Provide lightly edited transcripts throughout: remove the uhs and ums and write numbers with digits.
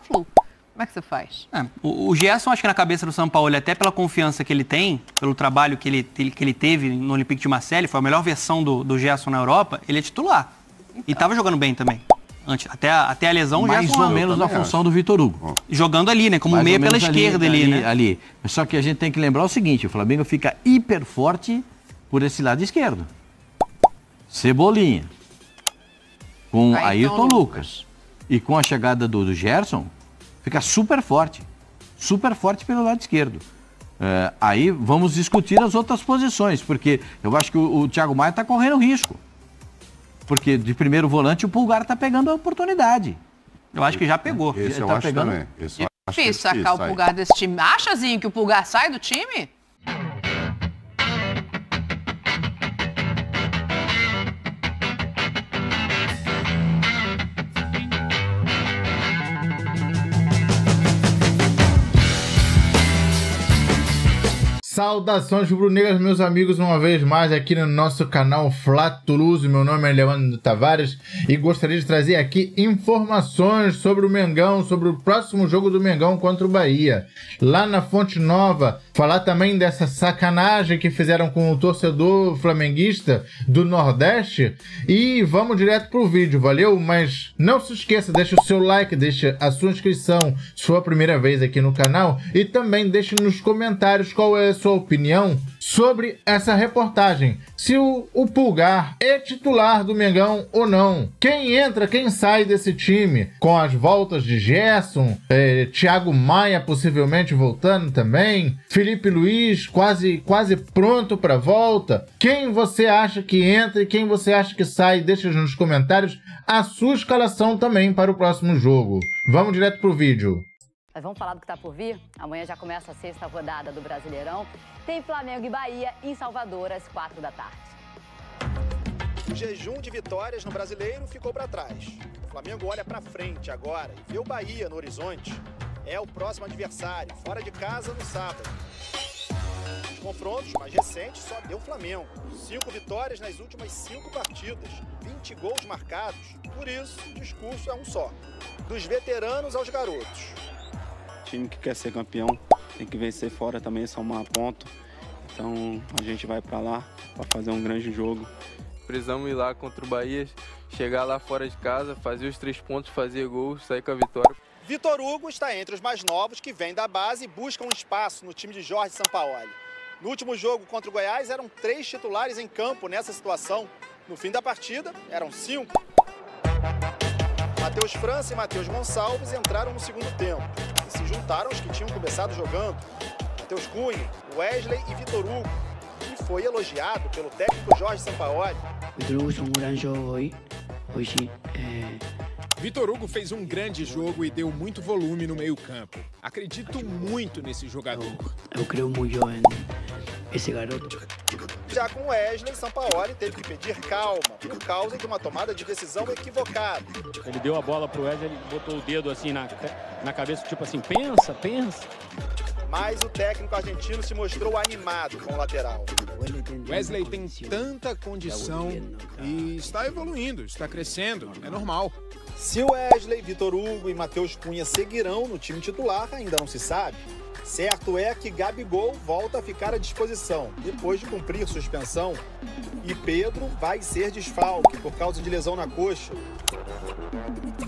Fla-Flu. Como é que você faz? O Gerson, acho que na cabeça do Sampaoli, até pela confiança que ele tem, pelo trabalho que ele teve no Olympique de Marseille, foi a melhor versão do Gerson na Europa, ele é titular. Então. E estava jogando bem também. Antes, até a lesão, mais ou menos na função do Vitor Hugo. Jogando ali, né? Como meia pela esquerda ali, né? Ali. Só que a gente tem que lembrar o seguinte, o Flamengo fica hiper forte por esse lado esquerdo. Cebolinha. Com Ayrton Lucas. E com a chegada do Gerson, fica super forte pelo lado esquerdo. Aí vamos discutir as outras posições, porque eu acho que o Thiago Maia está correndo risco. Porque de primeiro volante o Pulgar está pegando a oportunidade. Eu acho que já pegou. Esse eu acho também. É difícil sacar o Pulgar desse time. Acha, Zinho, que o Pulgar sai do time? Saudações rubro-negras, meus amigos, uma vez mais aqui no nosso canal Fla-Toulouse. Meu nome é Leandro Tavares e gostaria de trazer aqui informações sobre o Mengão, sobre o próximo jogo do Mengão contra o Bahia. Lá na Fonte Nova, falar também dessa sacanagem que fizeram com o torcedor flamenguista do Nordeste. E vamos direto pro vídeo, valeu? Mas não se esqueça, deixa o seu like, deixa a sua inscrição, se for a primeira vez aqui no canal. E também deixe nos comentários qual é a sua opinião sobre essa reportagem. Se o Pulgar é titular do Mengão ou não. Quem entra, quem sai desse time. Com as voltas de Gerson, Thiago Maia possivelmente voltando também. Felipe Luiz quase pronto para volta. Quem você acha que entra e quem você acha que sai? Deixa nos comentários a sua escalação também para o próximo jogo. Vamos direto pro vídeo. Mas vamos falar do que está por vir? Amanhã já começa a sexta rodada do Brasileirão. Tem Flamengo e Bahia em Salvador às 4 da tarde. O jejum de vitórias no Brasileiro ficou para trás. O Flamengo olha para frente agora e vê o Bahia no horizonte. É o próximo adversário, fora de casa no sábado. Os confrontos mais recentes só deu Flamengo. 5 vitórias nas últimas 5 partidas, 20 gols marcados. Por isso, o discurso é um só. Dos veteranos aos garotos. Time que quer ser campeão tem que vencer fora também, somar ponto. Então a gente vai para lá para fazer um grande jogo. Precisamos ir lá contra o Bahia, chegar lá fora de casa, fazer os 3 pontos, fazer gols, sair com a vitória. Vitor Hugo está entre os mais novos que vêm da base e buscam um espaço no time de Jorge Sampaoli. No último jogo contra o Goiás eram 3 titulares em campo nessa situação. No fim da partida eram 5. Matheus França e Matheus Gonçalves entraram no segundo tempo e se juntaram os que tinham começado jogando. Matheus Cunha, Wesley e Vitor Hugo, que foi elogiado pelo técnico Jorge Sampaoli. Vitor Hugo fez um grande jogo hoje. Vitor Hugo fez um grande jogo e deu muito volume no meio-campo. Acredito muito nesse jogador. Eu creio muito nesse garoto. Já com Wesley, Sampaoli teve que pedir calma por causa de uma tomada de decisão equivocada. Ele deu a bola pro Wesley, ele botou o dedo assim na cabeça, tipo assim, pensa. Mas o técnico argentino se mostrou animado com o lateral. Wesley tem tanta condição e está evoluindo, está crescendo, é normal. Se Wesley, Vitor Hugo e Matheus Cunha seguirão no time titular, ainda não se sabe. Certo é que Gabigol volta a ficar à disposição, depois de cumprir suspensão. E Pedro vai ser desfalque por causa de lesão na coxa.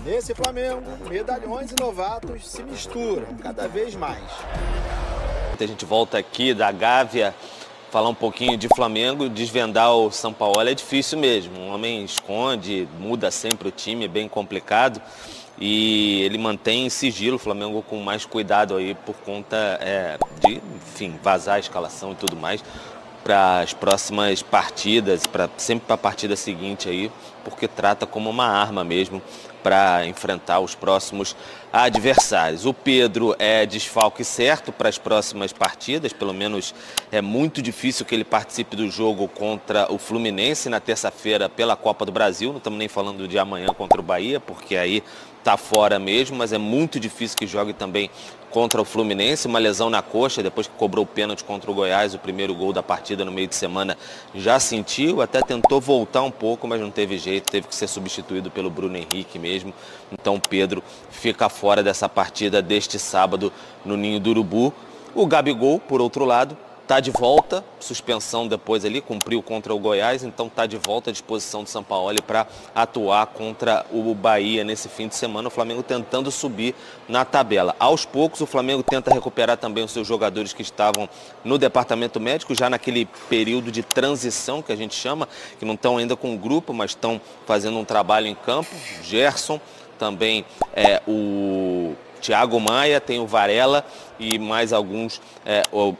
Nesse Flamengo, medalhões e novatos se misturam cada vez mais. A gente volta aqui da Gávea, falar um pouquinho de Flamengo, desvendar o Sampaoli é difícil mesmo. Um homem esconde, muda sempre o time, é bem complicado. E ele mantém em sigilo o Flamengo com mais cuidado aí por conta de, enfim, vazar a escalação e tudo mais para as próximas partidas, sempre para a partida seguinte aí, porque trata como uma arma mesmo para enfrentar os próximos adversários. O Pedro é desfalque certo para as próximas partidas, pelo menos é muito difícil que ele participe do jogo contra o Fluminense na terça-feira pela Copa do Brasil. Não estamos nem falando de amanhã contra o Bahia, porque aí está fora mesmo, mas é muito difícil que jogue também contra o Fluminense. Uma lesão na coxa, depois que cobrou o pênalti contra o Goiás, o primeiro gol da partida no meio de semana, já sentiu, até tentou voltar um pouco, mas não teve jeito. jeito, teve que ser substituído pelo Bruno Henrique mesmo. Então Pedro fica fora dessa partida deste sábado no Ninho do Urubu. O Gabigol, por outro lado, está de volta, suspensão depois ali, cumpriu contra o Goiás, então está de volta à disposição do Sampaoli para atuar contra o Bahia nesse fim de semana, o Flamengo tentando subir na tabela. Aos poucos o Flamengo tenta recuperar também os seus jogadores que estavam no departamento médico, já naquele período de transição que a gente chama, que não estão ainda com o grupo, mas estão fazendo um trabalho em campo. Gerson, também o Thiago Maia, tem o Varela e mais alguns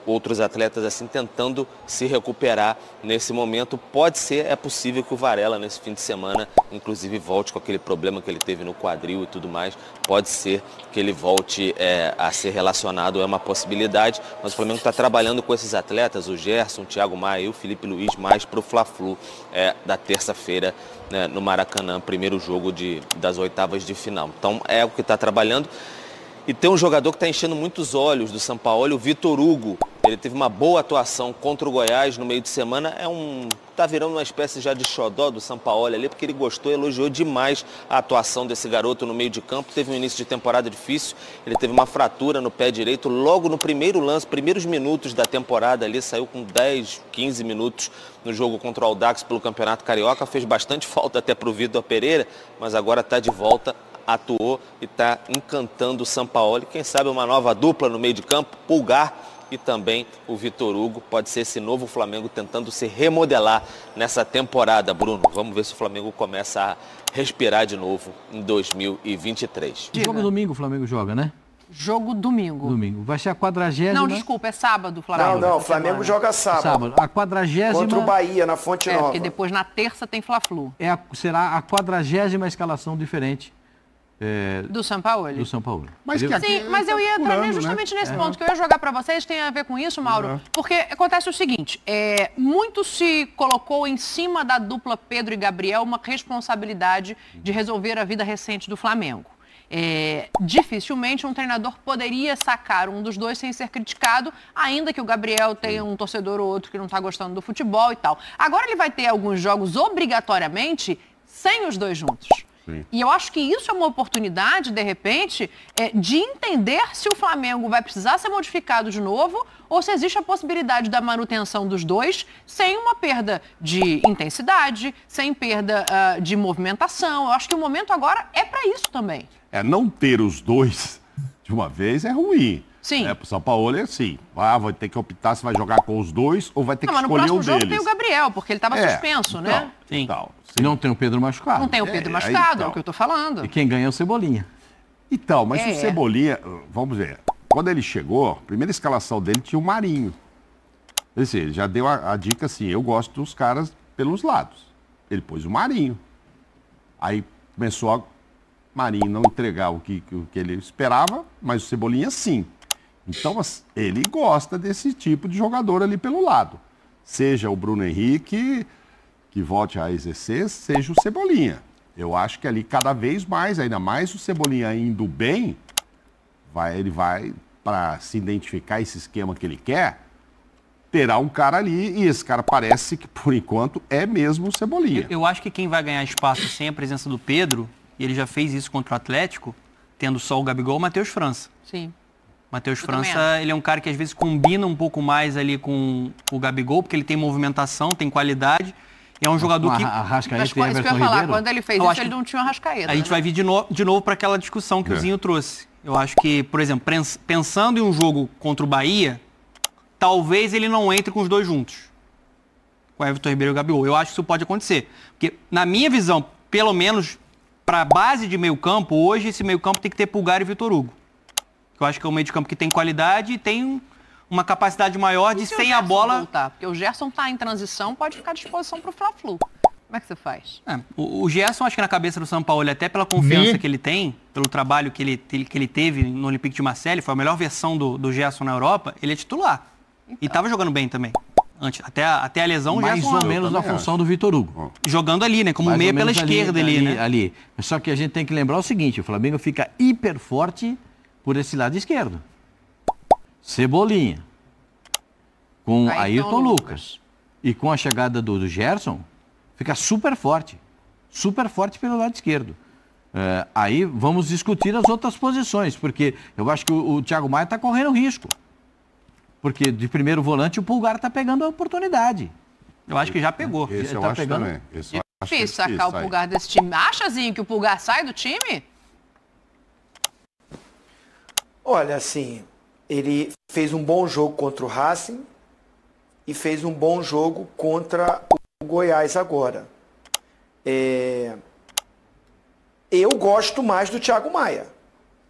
outros atletas assim tentando se recuperar nesse momento. É possível que o Varela nesse fim de semana, inclusive, volte com aquele problema que ele teve no quadril e tudo mais. Pode ser que ele volte a ser relacionado, é uma possibilidade. Mas o Flamengo está trabalhando com esses atletas, o Gerson, o Thiago Maia e o Felipe Luiz, mais para o Fla-Flu da terça-feira, né, no Maracanã, primeiro jogo das oitavas de final. Então é o que está trabalhando. E tem um jogador que está enchendo muitos olhos do Sampaoli, o Vitor Hugo. Ele teve uma boa atuação contra o Goiás no meio de semana. Tá virando uma espécie já de xodó do Sampaoli ali, porque ele gostou, elogiou demais a atuação desse garoto no meio de campo. Teve um início de temporada difícil, ele teve uma fratura no pé direito logo no primeiro lance, primeiros minutos da temporada ali, saiu com 10, 15 minutos no jogo contra o Audax pelo Campeonato Carioca. Fez bastante falta até para o Vitor Pereira, mas agora está de volta. Atuou e está encantando o Sampaoli. Quem sabe uma nova dupla no meio de campo, Pulgar e também o Vitor Hugo. Pode ser esse novo Flamengo tentando se remodelar nessa temporada, Bruno. Vamos ver se o Flamengo começa a respirar de novo em 2023. Jogo domingo o Flamengo joga, né? Jogo domingo. Domingo. Vai ser a 40ª... Não, desculpa, é sábado o Flamengo. Não, o Flamengo joga sábado. A 40ª... Contra o Bahia, na Fonte Nova. Porque depois na terça tem Fla-Flu. Será a 40ª escalação diferente. Do Sampaoli? Do Sampaoli. Sim, mas eu ia entrar justamente nesse ponto, que eu ia jogar para vocês, tem a ver com isso, Mauro, porque acontece o seguinte, muito se colocou em cima da dupla Pedro e Gabriel uma responsabilidade de resolver a vida recente do Flamengo. Dificilmente um treinador poderia sacar um dos dois sem ser criticado, ainda que o Gabriel tenha um torcedor ou outro que não está gostando do futebol e tal. Agora ele vai ter alguns jogos obrigatoriamente sem os dois juntos. Sim. E eu acho que isso é uma oportunidade, de repente, de entender se o Flamengo vai precisar ser modificado de novo ou se existe a possibilidade da manutenção dos dois sem uma perda de intensidade, sem perda de movimentação. Eu acho que o momento agora é para isso também. Não ter os dois de uma vez é ruim. Sim. Pro Sampaoli é assim, vai ter que optar se vai jogar com os dois ou vai ter que escolher um deles. Mas no próximo jogo tem o Gabriel, porque ele estava suspenso, né? Sim. E não tem o Pedro machucado. Não tem o Pedro machucado, é o que eu tô falando. E quem ganha é o Cebolinha. Então, mas o Cebolinha, vamos ver, quando ele chegou, a primeira escalação dele tinha o Marinho. Ele já deu a dica assim, eu gosto dos caras pelos lados. Ele pôs o Marinho. Aí começou a Marinho não entregar o que ele esperava, mas o Cebolinha sim. Então, ele gosta desse tipo de jogador ali pelo lado. Seja o Bruno Henrique, que volte a exercer, seja o Cebolinha. Eu acho que ali cada vez mais, ainda mais o Cebolinha indo bem, ele vai, para se identificar esse esquema que ele quer, terá um cara ali e esse cara parece que, por enquanto, é mesmo o Cebolinha. Eu acho que quem vai ganhar espaço sem a presença do Pedro, e ele já fez isso contra o Atlético, tendo só o Gabigol, o Matheus França. Sim. Matheus França, ele é um cara que às vezes combina um pouco mais ali com o Gabigol, porque ele tem movimentação, tem qualidade. E é um jogador que... Arrascaeta e Everton Ribeiro. Quando ele fez isso, ele não tinha Arrascaeta. A gente vai vir de novo para aquela discussão que o Zinho trouxe. Eu acho que, por exemplo, pensando em um jogo contra o Bahia, talvez ele não entre com os dois juntos. Com o Everton Ribeiro e o Gabigol. Eu acho que isso pode acontecer. Porque, na minha visão, pelo menos para a base de meio campo, hoje esse meio campo tem que ter Pulgar e Vitor Hugo. Eu acho que é um meio de campo que tem qualidade e tem uma capacidade maior de, sem a bola... voltar? Porque o Gerson está em transição, pode ficar à disposição para o Fla-Flu. Como é que você faz? O Gerson, acho que na cabeça do Sampaoli, até pela confiança que ele tem, pelo trabalho que ele teve no Olympique de Marseille, foi a melhor versão do Gerson na Europa, ele é titular. Então. E estava jogando bem também. Antes, até a lesão, mais Gerson... ou menos na função do Vitor Hugo. Jogando ali, né? Como mais meia pela esquerda ali, né? Só que a gente tem que lembrar o seguinte, o Flamengo fica hiper forte por esse lado esquerdo. Cebolinha. Com Ayrton Lucas. E com a chegada do Gerson, fica super forte. super forte pelo lado esquerdo. Aí vamos discutir as outras posições, porque eu acho que o Thiago Maia está correndo risco. Porque de primeiro volante o Pulgar está pegando a oportunidade. Eu acho que já pegou. Esse eu tá acho pegando... também. Esse É difícil sacar o Pulgar desse time. Acha, Zinho, que o Pulgar sai do time? Olha, assim, ele fez um bom jogo contra o Racing e fez um bom jogo contra o Goiás agora. Eu gosto mais do Thiago Maia.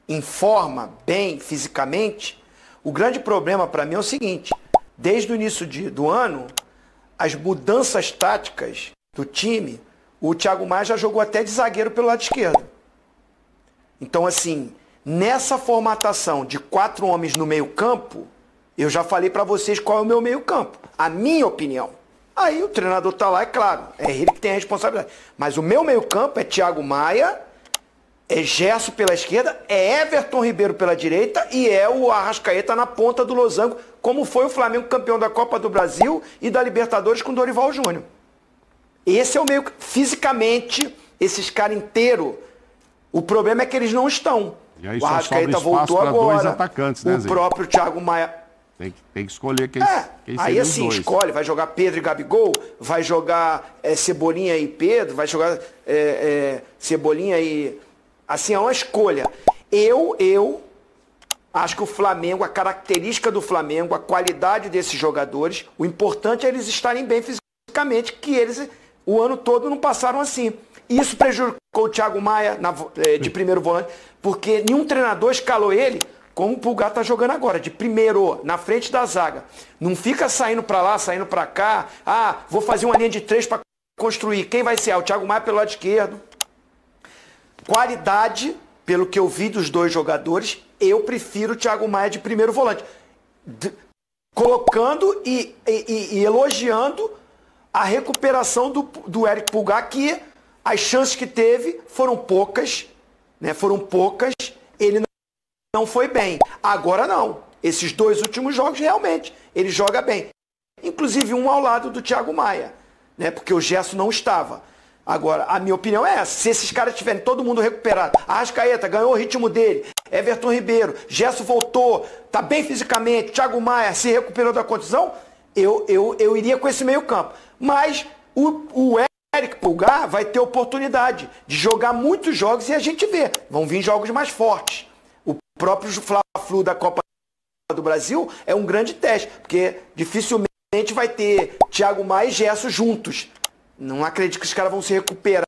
Em forma, bem, fisicamente. O grande problema para mim é o seguinte: desde o início do ano, as mudanças táticas do time, o Thiago Maia já jogou até de zagueiro pelo lado esquerdo. Então, assim, nessa formatação de 4 homens no meio-campo, eu já falei para vocês qual é o meu meio-campo. A minha opinião. Aí o treinador tá lá, é claro, é ele que tem a responsabilidade. Mas o meu meio-campo é Thiago Maia, é Gerson pela esquerda, é Everton Ribeiro pela direita e é o Arrascaeta na ponta do losango, como foi o Flamengo campeão da Copa do Brasil e da Libertadores com Dorival Júnior. Esse é o meio... Fisicamente, esses caras inteiros, o problema é que eles não estão. E aí o Arrascaeta voltou agora, 2 atacantes, né, o próprio Thiago Maia... Tem que escolher quem aí assim, escolhe, vai jogar Pedro e Gabigol, vai jogar Cebolinha e Pedro, vai jogar Cebolinha e... Assim, é uma escolha. Eu acho que o Flamengo, a característica do Flamengo, a qualidade desses jogadores, o importante é eles estarem bem fisicamente, que eles o ano todo não passaram assim. Isso prejudicou o Thiago Maia de primeiro volante, porque nenhum treinador escalou ele como o Pulgar está jogando agora, de primeiro, na frente da zaga. Não fica saindo para lá, saindo para cá. Vou fazer uma linha de 3 para construir. Quem vai ser? O Thiago Maia pelo lado esquerdo. Qualidade, pelo que eu vi dos 2 jogadores, eu prefiro o Thiago Maia de primeiro volante. Colocando e elogiando a recuperação do Eric Pulgar, que as chances que teve foram poucas, né? Foram poucas, ele não foi bem. Agora não. Esses 2 últimos jogos, realmente, ele joga bem. Inclusive um ao lado do Thiago Maia, né? Porque o Gerson não estava. Agora, a minha opinião é essa. Se esses caras tiverem todo mundo recuperado, Arrascaeta ganhou o ritmo dele, Everton Ribeiro, Gerson voltou, tá bem fisicamente, Thiago Maia se recuperou da contusão, eu iria com esse meio campo. Mas o Eric Pulgar vai ter oportunidade de jogar muitos jogos e a gente vê. Vão vir jogos mais fortes. O próprio Fla-Flu da Copa do Brasil é um grande teste, porque dificilmente vai ter Thiago Maia e Gerson juntos. Não acredito que os caras vão se recuperar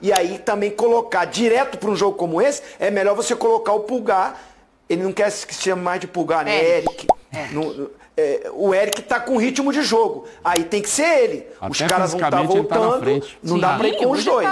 e aí também colocar direto para um jogo como esse, é melhor você colocar o Pulgar. Ele não quer que se chame mais de Pulgar, né? Eric. O Eric tá com ritmo de jogo. Aí tem que ser ele. Os caras vão estar voltando, não dá para ir com os 2.